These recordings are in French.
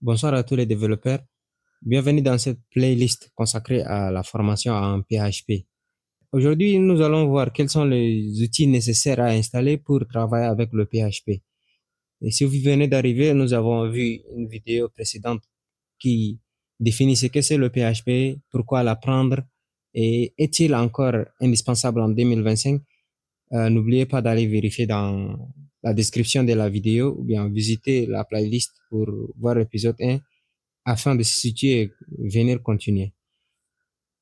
Bonsoir à tous les développeurs. Bienvenue dans cette playlist consacrée à la formation en PHP. Aujourd'hui, nous allons voir quels sont les outils nécessaires à installer pour travailler avec le PHP. Et si vous venez d'arriver, nous avons vu une vidéo précédente qui définit ce que c'est le PHP, pourquoi l'apprendre et est-il encore indispensable en 2025. N'oubliez pas d'aller vérifier dans la description de la vidéo ou bien visiter la playlist pour voir l'épisode 1 afin de se situer et venir continuer.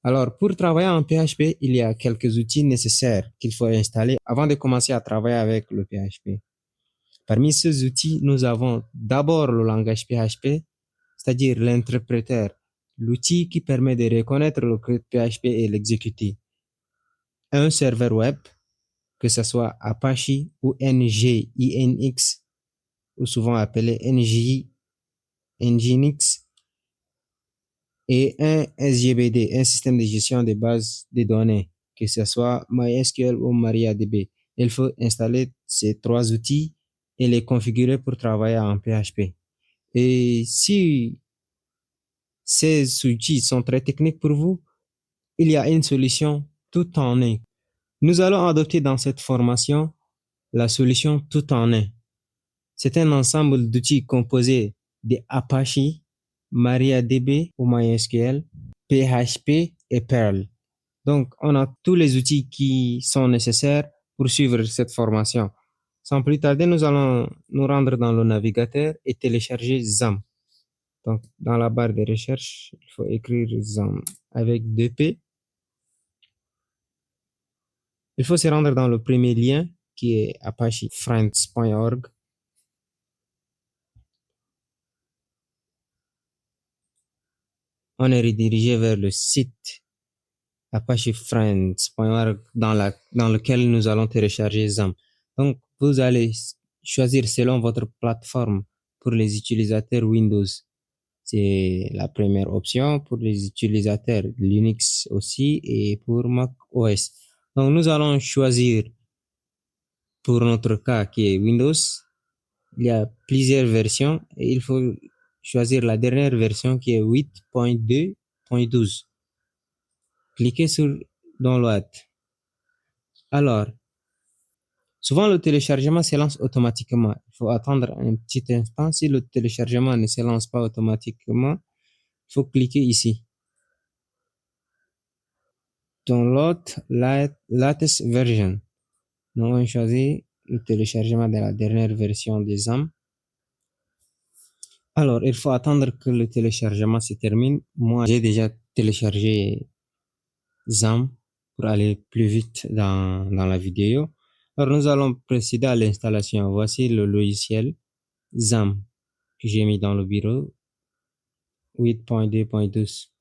Alors, pour travailler en PHP, il y a quelques outils nécessaires qu'il faut installer avant de commencer à travailler avec le PHP. Parmi ces outils, nous avons d'abord le langage PHP, c'est-à-dire l'interpréteur, l'outil qui permet de reconnaître le code PHP et l'exécuter. Un serveur web, que ce soit Apache ou Nginx, ou souvent appelé Nginx, et un SGBD, un système de gestion de base de données, que ce soit MySQL ou MariaDB. Il faut installer ces trois outils et les configurer pour travailler en PHP. Et si ces outils sont très techniques pour vous, il y a une solution tout en un. Nous allons adopter dans cette formation la solution tout en un. C'est un ensemble d'outils composés de Apache, MariaDB ou MySQL, PHP et Perl. Donc, on a tous les outils qui sont nécessaires pour suivre cette formation. Sans plus tarder, nous allons nous rendre dans le navigateur et télécharger XAMPP. Donc, dans la barre de recherche, il faut écrire XAMPP avec 2P. Il faut se rendre dans le premier lien qui est apachefriends.org. On est redirigé vers le site apachefriends.org dans lequel nous allons télécharger XAMPP. Donc, vous allez choisir selon votre plateforme pour les utilisateurs Windows. C'est la première option pour les utilisateurs Linux aussi et pour Mac OS. Donc, nous allons choisir pour notre cas qui est Windows. Il y a plusieurs versions et il faut choisir la dernière version qui est 8.2.12. Cliquez sur Download. Alors, souvent le téléchargement se lance automatiquement. Il faut attendre un petit instant. Si le téléchargement ne se lance pas automatiquement, il faut cliquer ici. Download latest version. Nous allons choisir le téléchargement de la dernière version des XAMPP. Alors, il faut attendre que le téléchargement se termine. Moi, j'ai déjà téléchargé XAMPP pour aller plus vite dans la vidéo. Alors, nous allons procéder à l'installation. Voici le logiciel XAMPP que j'ai mis dans le bureau 8.2.12.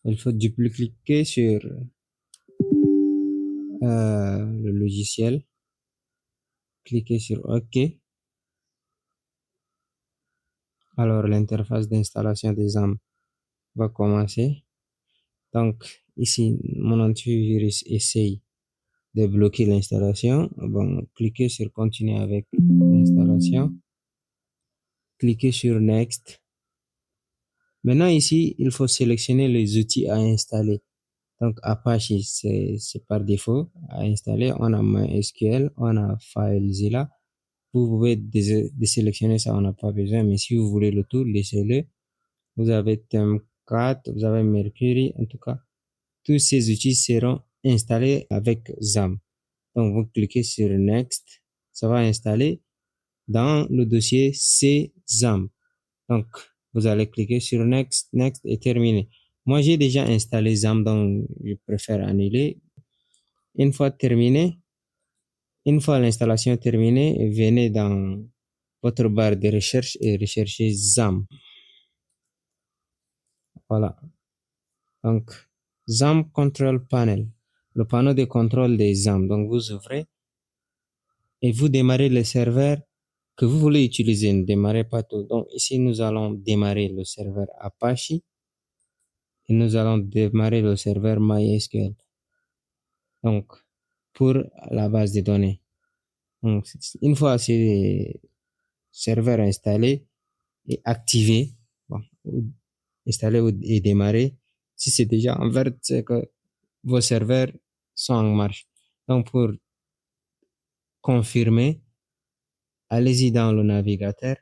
Il faut double-cliquer sur le logiciel. Cliquez sur OK. Alors, l'interface d'installation des XAMPP va commencer. Donc, ici, mon antivirus essaye de bloquer l'installation. Bon, cliquez sur continuer avec l'installation. Cliquez sur Next. Maintenant, ici, il faut sélectionner les outils à installer. Donc, Apache, c'est par défaut à installer. On a MySQL, on a FileZilla. Vous pouvez désélectionner ça, on n'a pas besoin. Mais si vous voulez le tout, laissez-le. Vous avez Tomcat, vous avez Mercury. En tout cas, tous ces outils seront installés avec XAMPP. Donc, vous cliquez sur Next. Ça va installer dans le dossier C XAMPP. Donc, vous allez cliquer sur Next, Next et terminer. Moi, j'ai déjà installé XAMPP, donc je préfère annuler. Une fois terminé, une fois l'installation terminée, venez dans votre barre de recherche et recherchez XAMPP. Voilà. Donc, XAMPP Control Panel, le panneau de contrôle des XAMPP. Donc, vous ouvrez et vous démarrez le serveur que vous voulez utiliser. Ne démarrez pas tout. Donc, ici, nous allons démarrer le serveur Apache et nous allons démarrer le serveur MySQL. Donc, pour la base de données. Donc, une fois ces serveurs installés et activés, bon, installé et démarré. Si c'est déjà en vert, c'est que vos serveurs sont en marche. Donc, pour confirmer, allez-y dans le navigateur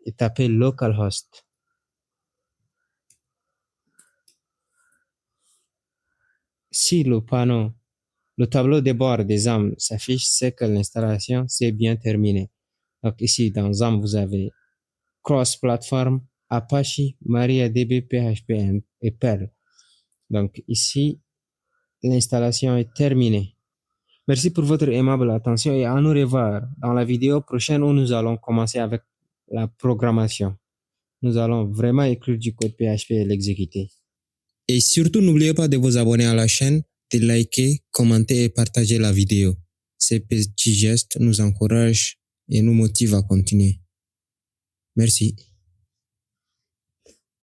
et tapez localhost. Si le tableau de bord des ZAM s'affiche, c'est que l'installation s'est bien terminée. Donc ici, dans ZAM, vous avez cross-platform, Apache, MariaDB, PHP et Perl. Donc ici, l'installation est terminée. Merci pour votre aimable attention et à nous revoir dans la vidéo prochaine où nous allons commencer avec la programmation. Nous allons vraiment écrire du code PHP et l'exécuter. Et surtout, n'oubliez pas de vous abonner à la chaîne, de liker, commenter et partager la vidéo. Ces petits gestes nous encouragent et nous motivent à continuer. Merci.